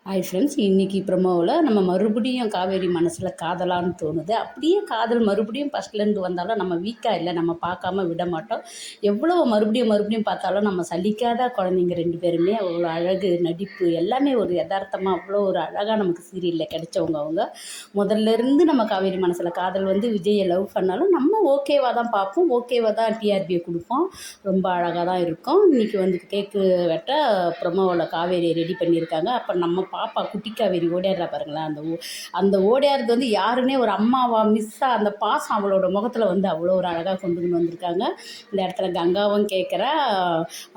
Hi friends, இன்றைக்கி ப்ரமோவில் நம்ம மறுபடியும் காவேரி மனசில் காதலான்னு தோணுது. அப்படியே காதல் மறுபடியும் ஃபஸ்ட்லேருந்து வந்தாலும் நம்ம வீக்காக இல்லை, நம்ம பார்க்காம விட மாட்டோம். எவ்வளோ மறுபடியும் பார்த்தாலும் நம்ம சலிக்காத குழந்தைங்க 2 பேருமே. அவ்வளோ அழகு, நடிப்பு எல்லாமே ஒரு யதார்த்தமாக அவ்வளோ ஒரு அழகாக நமக்கு சீரியலில் கிடைச்சவங்க அவங்க. முதல்லேருந்து நம்ம காவேரி மனசில் காதல் வந்து விஜயை லவ் பண்ணாலும் நம்ம ஓகேவாக தான் பார்ப்போம், ஓகேவாக தான் டிஆர்பியை கொடுப்போம். ரொம்ப அழகாக தான் இருக்கும். இன்றைக்கி வந்து கேக்கு வெட்ட ப்ரமோவில் காவேரியை ரெடி பண்ணியிருக்காங்க. அப்போ நம்ம பாப்பா குட்டி காவேரி ஓடியாடுறா பாருங்களேன். அந்த ஓடியாடுறது வந்து யாருன்னே ஒரு அம்மாவா மிஸ்ஸாக அந்த பாசம் அவளோட முகத்தில் வந்து அவ்வளோ ஒரு அழகாக கொண்டு வந்திருக்காங்க. இந்த இடத்துல கங்காவும் கேட்குறா,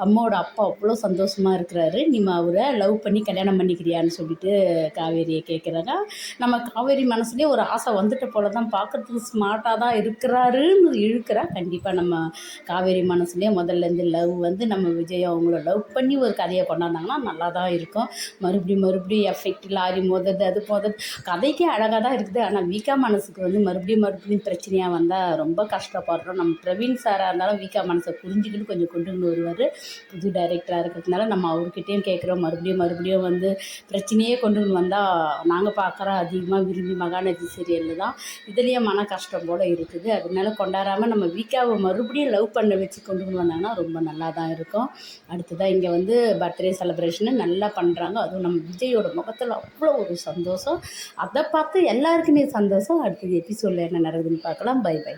அம்மாவோட அப்பா அவ்வளோ சந்தோஷமாக இருக்கிறாரு, நீ அவரை லவ் பண்ணி கல்யாணம் பண்ணிக்கிறியான்னு சொல்லிட்டு காவேரியை கேட்குறாங்க. நம்ம காவேரி மனசுலேயே ஒரு ஆசை வந்துட்ட போல தான், பார்க்குறதுக்கு ஸ்மார்ட்டாக தான் இருக்கிறாருன்னு இழுக்கிறா. கண்டிப்பாக நம்ம காவேரி மனசுலேயே முதல்லேருந்து லவ் வந்து நம்ம விஜய் அவங்கள லவ் பண்ணி ஒரு கதையை கொண்டாந்தாங்கன்னா நல்லா தான் இருக்கும். மறுபடியும் எஃபெக்ட் லாரி மோதுறது அது போகிறது கதைக்கே அழகாக தான் இருக்குது. ஆனால் வீக்கா மனசுக்கு வந்து மறுபடியும் பிரச்சனையாக வந்தால் ரொம்ப கஷ்டப்படுறோம். நம்ம பிரவீன் சாராக இருந்தாலும் வீக்கா மனசை புரிஞ்சுக்கிட்டு கொஞ்சம் கொண்டு வருவார். புது டைரக்டராக இருக்கிறதுனால நம்ம அவர்கிட்டையும் கேட்குறோம், மறுபடியும் வந்து பிரச்சனையே கொண்டு வந்தால் நாங்கள் பார்க்குற அதிகமாக விரும்பி மகாநதி சீரியலில் தான். இதுலேயே மன கஷ்டம் போல் இருக்குது. அதனால கொண்டாடாமல் நம்ம வீக்காவை மறுபடியும் லவ் பண்ண வச்சு கொண்டு வந்தாங்கன்னா ரொம்ப நல்லா தான் இருக்கும். அடுத்ததாக இங்கே வந்து பர்த்டே செலிப்ரேஷனு நல்லா பண்ணுறாங்க. அதுவும் நம்ம விஜயோட முகத்தில் அவ்வளோ ஒரு சந்தோஷம். அதை பார்த்து எல்லாருக்குமே சந்தோஷம். அடுத்தது எபிசோடில் என்ன நடக்குதுன்னு பார்க்கலாம். Bye by.